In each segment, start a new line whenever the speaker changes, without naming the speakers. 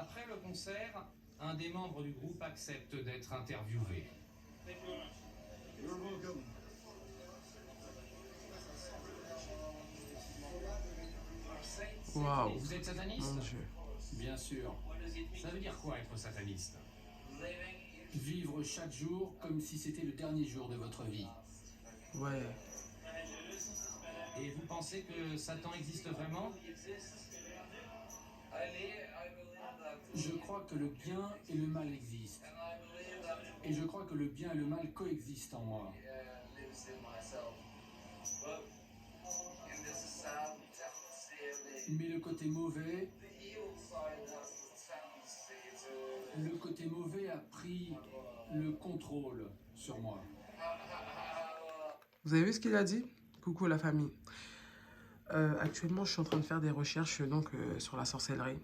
Après le concert, un des membres du groupe accepte d'être interviewé.
You're welcome.
Waouh,
Vous êtes sataniste?
mon Dieu.
Bien sûr. Ça veut dire quoi être sataniste? Vivre chaque jour comme si c'était le dernier jour de votre vie.
Ouais.
Et vous pensez que Satan existe vraiment? Je crois que le bien et le mal existent. Et je crois que le bien et le mal coexistent en moi. Mais le côté mauvais a pris le contrôle sur moi.
Vous avez vu ce qu'il a dit? Coucou la famille. Actuellement, je suis en train de faire des recherches sur la sorcellerie.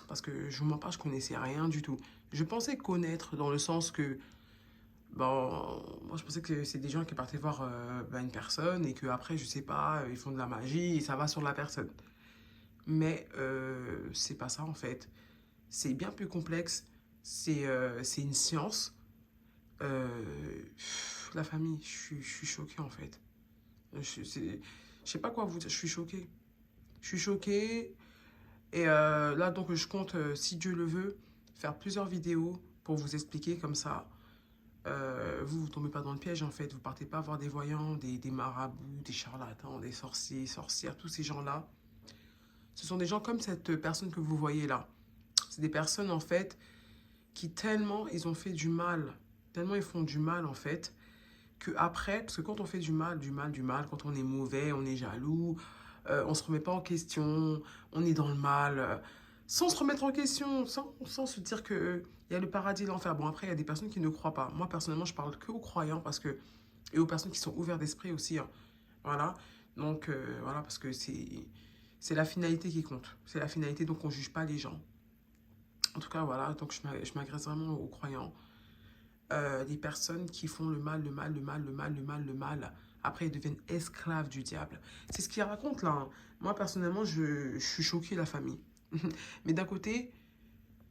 Parce que je vous mens pas, je connaissais rien du tout. Je pensais connaître dans le sens que, bon, moi je pensais que c'est des gens qui partaient voir une personne et qu'après, je sais pas, ils font de la magie et ça va sur la personne. Mais c'est pas ça en fait. C'est bien plus complexe. C'est une science. La famille, je suis choquée en fait. Je sais pas quoi vous dire, je suis choquée. Je suis choquée. Et là, donc, je compte, si Dieu le veut, faire plusieurs vidéos pour vous expliquer comme ça. Vous tombez pas dans le piège, en fait. Vous partez pas voir des voyants, des marabouts, des charlatans, des sorciers, sorcières, tous ces gens-là. Ce sont des gens comme cette personne que vous voyez là. C'est des personnes, en fait, qui tellement ils ont fait du mal, tellement ils font du mal, en fait, que après, parce que quand on fait du mal, quand on est mauvais, on est jaloux, on se remet pas en question, on est dans le mal, sans se remettre en question, sans se dire que il y a le paradis et l'enfer. Bon, après, il y a des personnes qui ne croient pas. Moi, personnellement, je parle que aux croyants parce que, et aux personnes qui sont ouvertes d'esprit aussi, hein. Voilà. Donc, voilà, parce que c'est la finalité qui compte. C'est la finalité, donc on juge pas les gens. En tout cas, voilà, donc je m'agresse vraiment aux croyants. Les personnes qui font le mal. Après, ils deviennent esclaves du diable. C'est ce qu'il raconte là, hein. Moi, personnellement, je suis choquée, la famille. Mais d'un côté,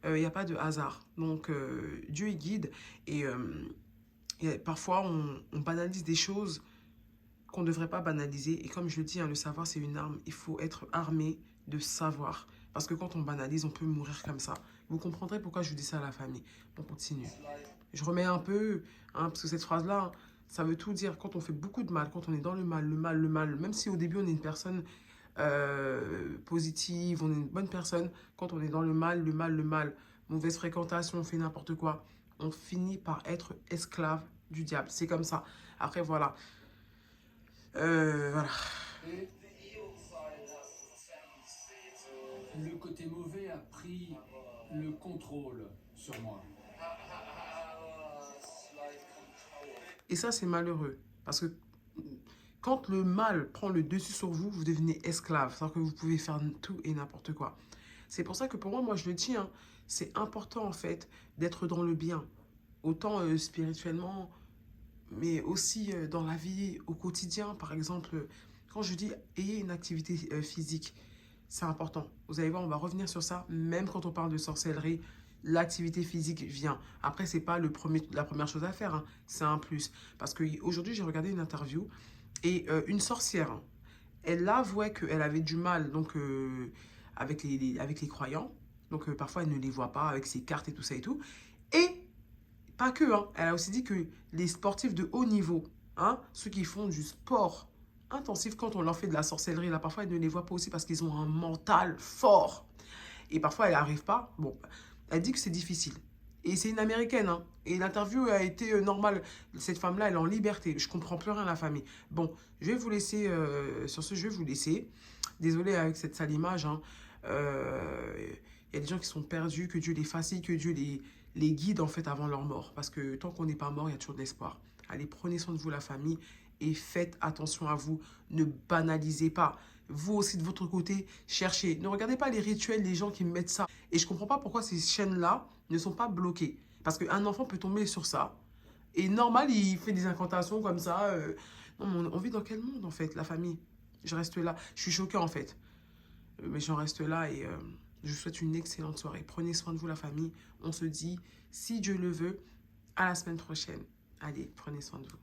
il n'y a pas de hasard. Donc, Dieu, il guide. Et parfois, on banalise des choses qu'on ne devrait pas banaliser. Et comme je le dis, hein, le savoir, c'est une arme. Il faut être armé de savoir. Parce que quand on banalise, on peut mourir comme ça. Vous comprendrez pourquoi je vous dis ça à la famille. On continue. Je remets un peu, hein, parce que cette phrase-là, hein, ça veut tout dire. Quand on fait beaucoup de mal, quand on est dans le mal, même si au début on est une personne positive, on est une bonne personne, quand on est dans le mal, mauvaise fréquentation, on fait n'importe quoi, on finit par être esclave du diable. C'est comme ça. Après, voilà. Voilà.
Le côté mauvais a pris le contrôle sur moi.
Et ça, c'est malheureux. Parce que quand le mal prend le dessus sur vous, vous devenez esclave. C'est-à-dire que vous pouvez faire tout et n'importe quoi. C'est pour ça que pour moi je le dis, hein, c'est important en fait d'être dans le bien. Autant spirituellement, mais aussi dans la vie au quotidien. Par exemple, quand je dis ayez une activité physique, c'est important. Vous allez voir, on va revenir sur ça. Même quand on parle de sorcellerie, l'activité physique vient. Après, c'est pas la première chose à faire, hein. C'est un plus. Parce qu'aujourd'hui, j'ai regardé une interview et une sorcière, hein, elle avouait qu'elle avait du mal donc, avec les croyants. Donc, parfois, elle ne les voit pas avec ses cartes et tout ça et tout. Et pas que, hein, elle a aussi dit que les sportifs de haut niveau, hein, ceux qui font du sport intensif, quand on leur fait de la sorcellerie, là, parfois, elle ne les voit pas aussi parce qu'ils ont un mental fort. Et parfois, elle n'arrive pas. Bon, elle dit que c'est difficile. Et c'est une américaine, hein. Et l'interview a été normale. Cette femme-là, elle est en liberté. Je comprends plus rien, la famille. Bon, je vais vous laisser, sur ce, je vais vous laisser. Désolée avec cette sale image, hein. Il y a des gens qui sont perdus, que Dieu les fascine, que Dieu les guide, en fait, avant leur mort. Parce que tant qu'on n'est pas mort, il y a toujours de l'espoir. Allez, prenez soin de vous, la famille. Et faites attention à vous. Ne banalisez pas. Vous aussi, de votre côté, cherchez. Ne regardez pas les rituels, les gens qui mettent ça. Et je comprends pas pourquoi ces chaînes-là ne sont pas bloquées. Parce qu'un enfant peut tomber sur ça. Et normal, il fait des incantations comme ça. Non, mais on vit dans quel monde, en fait, la famille? Je reste là. Je suis choquée, en fait. Mais j'en reste là et Je vous souhaite une excellente soirée. Prenez soin de vous, la famille. On se dit, si Dieu le veut, à la semaine prochaine. Allez, prenez soin de vous.